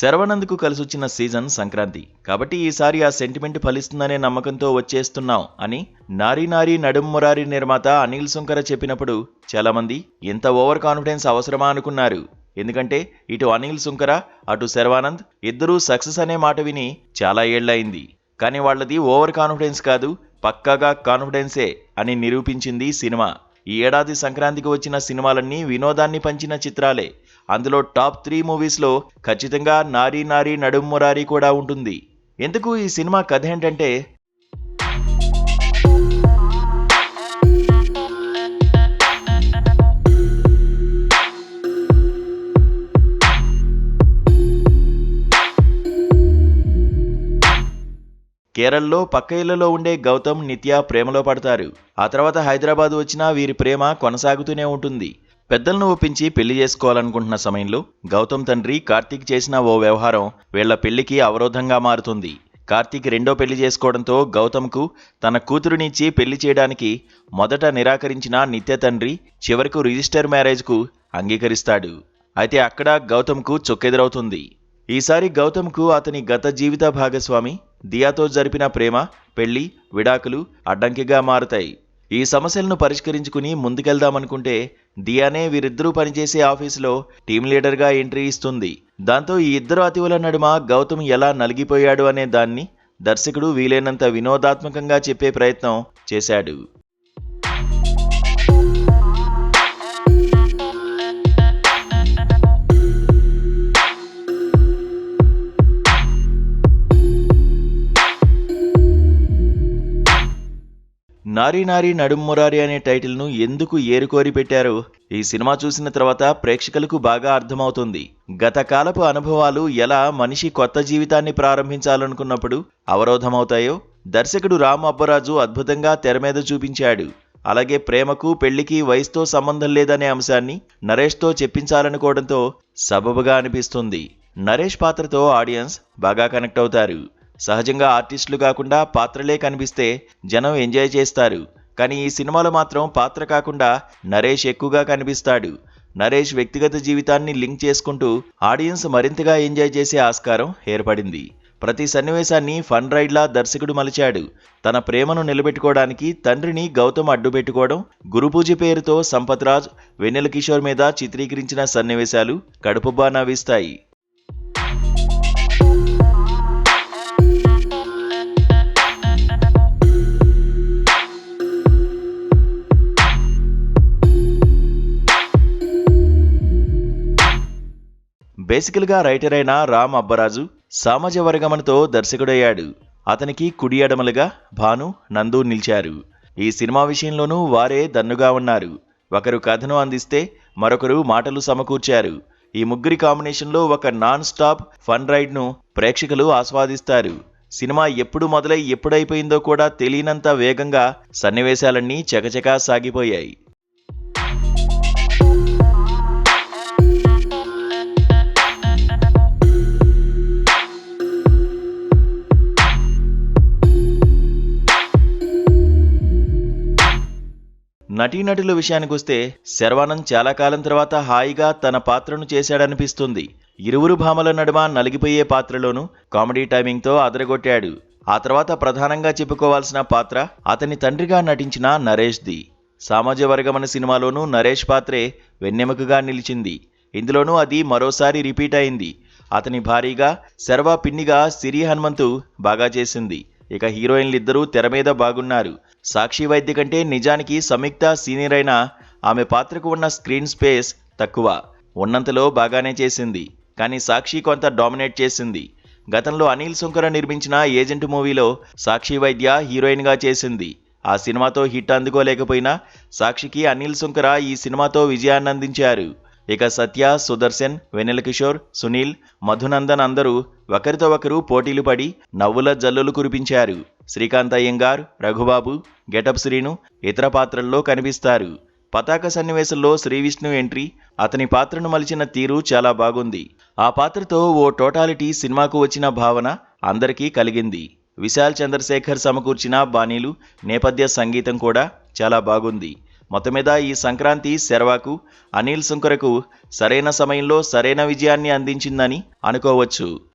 శరవణంద్కు కలిసొచ్చిన season Sankranti కాబట్టి ఈసారి ఆ సెంటిమెంట్ ఫలిస్తుందనే నమ్మకంతో వచ్చేస్తున్నాం అని నారీ నారీ నడుం మురారి నిర్మాత అనిల్ సుంకర చెప్పినప్పుడు చాలామంది ఇంత ఓవర్ కాన్ఫిడెన్స్ అవసరమా అనుకున్నారు. ఎందుకంటే ఇటు అనిల్ సుంకర అటు శర్వానంద్ ఇద్దరూ సక్సెస్ అనే మాట విని చాలా ఏళ్లయింది. కానీ వాళ్లది ఓవర్ కాన్ఫిడెన్స్ కాదు, పక్కాగా కాన్ఫిడెన్సే అని నిరూపించింది సినిమా. ఈ ఏడాది సంక్రాంతికి వచ్చిన సినిమాలన్నీ వినోదాన్ని పంచిన చిత్రాలే. అందులో టాప్ 3 మూవీస్లో ఖచ్చితంగా నారీ నారీ నడుం మురారి కూడా ఉంటుంది. ఎందుకు ఈ సినిమా కథ ఏంటంటే, కేరళలో పక్క ఇళ్లలో ఉండే గౌతమ్ నిత్య ప్రేమలో పడతారు. ఆ తర్వాత హైదరాబాద్ వచ్చినా వీరి ప్రేమ కొనసాగుతూనే ఉంటుంది. పెద్దలను ఒప్పించి పెళ్లి చేసుకోవాలనుకుంటున్న సమయంలో గౌతమ్ తండ్రి కార్తీక్ చేసిన ఓ వ్యవహారం వీళ్ల పెళ్లికి అవరోధంగా మారుతుంది. కార్తీక్ రెండో పెళ్లి చేసుకోవడంతో గౌతమ్కు తన కూతురునిచ్చి పెళ్లి చేయడానికి మొదట నిరాకరించిన నిత్య తండ్రి చివరకు రిజిస్టర్ మ్యారేజ్కు అంగీకరిస్తాడు. అయితే అక్కడ గౌతమ్కు చొక్కెదురవుతుంది. ఈసారి గౌతమ్కు అతని గత జీవిత భాగస్వామి దియాతో జరిపిన ప్రేమ, పెళ్లి, విడాకులు అడ్డంకిగా మారుతాయి. ఈ సమస్యలను పరిష్కరించుకుని ముందుకెళ్దామనుకుంటే దియానే వీరిద్దరూ పనిచేసే ఆఫీసులో టీం లీడర్గా ఎంట్రీ ఇస్తుంది. దాంతో ఈ ఇద్దరు అతివుల నడుమ గౌతమ్ ఎలా నలిగిపోయాడు అనే దాన్ని దర్శకుడు వీలైనంత వినోదాత్మకంగా చెప్పే ప్రయత్నం చేశాడు. నారీ నారీ నడుం మురారి అనే టైటిల్ను ఎందుకు ఏరుకోరి పెట్టారో ఈ సినిమా చూసిన తర్వాత ప్రేక్షకులకు బాగా అర్థమవుతుంది. గత కాలపు అనుభవాలు ఎలా మనిషి కొత్త జీవితాన్ని ప్రారంభించాలనుకున్నప్పుడు అవరోధమవుతాయో దర్శకుడు రామ్ అబ్బరాజు అద్భుతంగా తెర మీద చూపించాడు. అలాగే ప్రేమకు పెళ్లికి వయసుతో సంబంధం లేదనే అంశాన్ని నరేష్తో చెప్పించాలనుకోవడంతో సబబుగా అనిపిస్తుంది. నరేష్ పాత్రతో ఆడియన్స్ బాగా కనెక్ట్ అవుతారు. సహజంగా ఆర్టిస్టులు కాకుండా పాత్రలే కనిపిస్తే జనం ఎంజాయ్ చేస్తారు. కానీ ఈ సినిమాలో మాత్రం పాత్ర కాకుండా నరేష్ ఎక్కువగా కనిపిస్తాడు. నరేష్ వ్యక్తిగత జీవితాన్ని లింక్ చేసుకుంటూ ఆడియన్స్ మరింతగా ఎంజాయ్ చేసే ఆస్కారం ఏర్పడింది. ప్రతి సన్నివేశాన్ని ఫన్ రైడ్లా దర్శకుడు మలిచాడు. తన ప్రేమను నిలబెట్టుకోవడానికి తండ్రిని గౌతమ్ అడ్డుపెట్టుకోవడం, గురుపూజ పేరుతో సంపత్ రాజ్, వెన్నెల కిషోర్ మీద చిత్రీకరించిన సన్నివేశాలు కడుపుబ్బా నవ్విస్తాయి. బేసికల్గా రైటర్ అయిన రామ్ అబ్బరాజు సామాజ వర్గమనతో దర్శకుడయ్యాడు. అతనికి కుడి ఎడమలుగా భాను, నందు నిలిచారు. ఈ సినిమా విషయంలోనూ వారే దన్నుగా ఉన్నారు. ఒకరు కథను అందిస్తే మరొకరు మాటలు సమకూర్చారు. ఈ ముగ్గురి కాంబినేషన్లో ఒక నాన్ స్టాప్ ఫన్ రైడ్ను ప్రేక్షకులు ఆస్వాదిస్తారు. సినిమా ఎప్పుడు మొదలై ఎప్పుడైపోయిందో కూడా తెలియనంత వేగంగా సన్నివేశాలన్నీ చకచకా సాగిపోయాయి. నటీనటుల విషయానికొస్తే శర్వానంద్ చాలా కాలం తర్వాత హాయిగా తన పాత్రను చేశాడనిపిస్తుంది. ఇరువురు భామల నడుమ నలిగిపోయే పాత్రలోనూ కామెడీ టైమింగ్తో అదరగొట్టాడు. ఆ తర్వాత ప్రధానంగా చెప్పుకోవాల్సిన పాత్ర అతని తండ్రిగా నటించిన నరేష్ది. సామాజ వర్గమన సినిమాలోనూ నరేష్ పాత్రే వెన్నెముకగా నిలిచింది. ఇందులోనూ అది మరోసారి రిపీట్ అయింది. అతని భారీగా శర్వా పిన్నిగా సిరి హనుమంతు బాగా చేసింది. ఇక హీరోయిన్లిద్దరూ తెర మీద బాగున్నారు. సాక్షి వైద్య కంటే నిజానికి సంయుక్త సీనియర్ అయినా ఆమె పాత్రకు ఉన్న స్క్రీన్ స్పేస్ తక్కువ. ఉన్నంతలో బాగానే చేసింది. కానీ సాక్షి కొంత డామినేట్ చేసింది. గతంలో అనిల్ సుంకర నిర్మించిన ఏజెంట్ మూవీలో సాక్షి వైద్య హీరోయిన్గా చేసింది. ఆ సినిమాతో హిట్ అందుకోలేకపోయినా సాక్షికి అనిల్ సుంకర ఈ సినిమాతో విజయాన్ని అందించారు. ఇక సత్య, సుదర్శన్, వెన్నెల కిషోర్, సునీల్, మధునందన్ అందరూ ఒకరితో ఒకరు పోటీలు పడి నవ్వుల జల్లులు కురిపించారు. శ్రీకాంత్ అయ్యంగార్, రఘుబాబు, గెటప్ శ్రీను ఇతర పాత్రల్లో కనిపిస్తారు. పతాక సన్నివేశంలో శ్రీవిష్ణు ఎంట్రీ, అతని పాత్రను మలిచిన తీరు చాలా బాగుంది. ఆ పాత్రతో ఓ టోటాలిటీ సినిమాకు వచ్చిన భావన అందరికీ కలిగింది. విశాల్ చంద్రశేఖర్ సమకూర్చిన బాణీలు, నేపథ్య సంగీతం కూడా చాలా బాగుంది. మొత్తం మీద ఈ సంక్రాంతి శర్వాకు, అనిల్ సుంకరకు సరైన సమయంలో సరైన విజయాన్ని అందించిందని అనుకోవచ్చు.